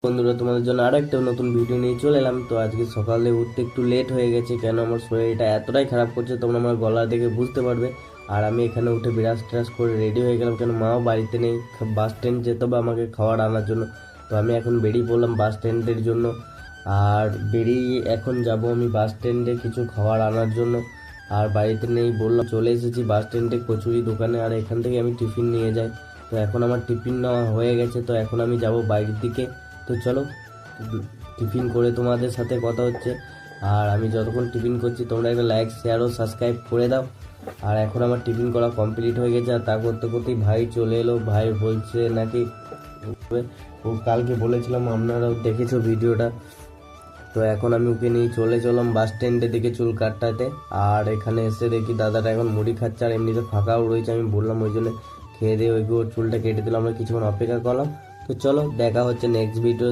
বন্ধুরা, তোমাদের জন্য আরো একটা নতুন ভিডিও নিয়ে চলে এলাম। তো আজকে সকালে উঠতে একটু লেট হয়ে গেছে, কেন আমার শরীরটা এতটাই খারাপ করছে তোমরা আমার গলা দেখে বুঝতে পারবে। আর আমি এখানে উঠে বিরাজ টিরাজ করে রেডি হয়ে গেলাম, কেন মাও বাড়িতে নেই, বাস স্ট্যান্ড যেতে হবে আমাকে খাবার আনার জন্য। তো আমি এখন বেরিয়ে পড়লাম বাস স্ট্যান্ডের জন্য। আর বেরিয়ে এখন যাব আমি বাস স্ট্যান্ডে কিছু খাবার আনার জন্য। আর বাড়িতে নেই বললাম, চলে এসেছি বাস স্ট্যান্ডে কচুরি দোকানে, আর এখান থেকে আমি টিফিন নিয়ে যাই। তো এখন আমার টিফিন নেওয়া হয়ে গেছে, তো এখন আমি যাব বাইরের দিকে। তো চলো টিফিন করে তোমাদের সাথে কথা হচ্ছে। আর আমি যতক্ষণ টিফিন করছি তোমরা একটা লাইক শেয়ার ও সাবস্ক্রাইব করে দাও। আর এখন আমার টিফিন করা কমপ্লিট হয়ে গেছে, আর তা করতে করতেই ভাই চলে এলো। ভাই বলছে নাকি ও কালকে বলেছিলাম, আপনারাও দেখেছো ভিডিওটা। তো এখন আমি ওকে নিয়ে চলে চললাম বাস স্ট্যান্ডের দিকে চুল কাটটাতে। আর এখানে এসে দেখি দাদাটা এখন মুড়ি খাচ্ছে, আর এমনিতে ফাঁকাও রয়েছে। আমি বললাম ওই জন্য খেয়ে দিয়ে ওই চুলটা কেটে দিলাম, আমরা কিছুক্ষণ অপেক্ষা করলাম। তো চলো দেখা হচ্ছে নেক্সট ভিডিও।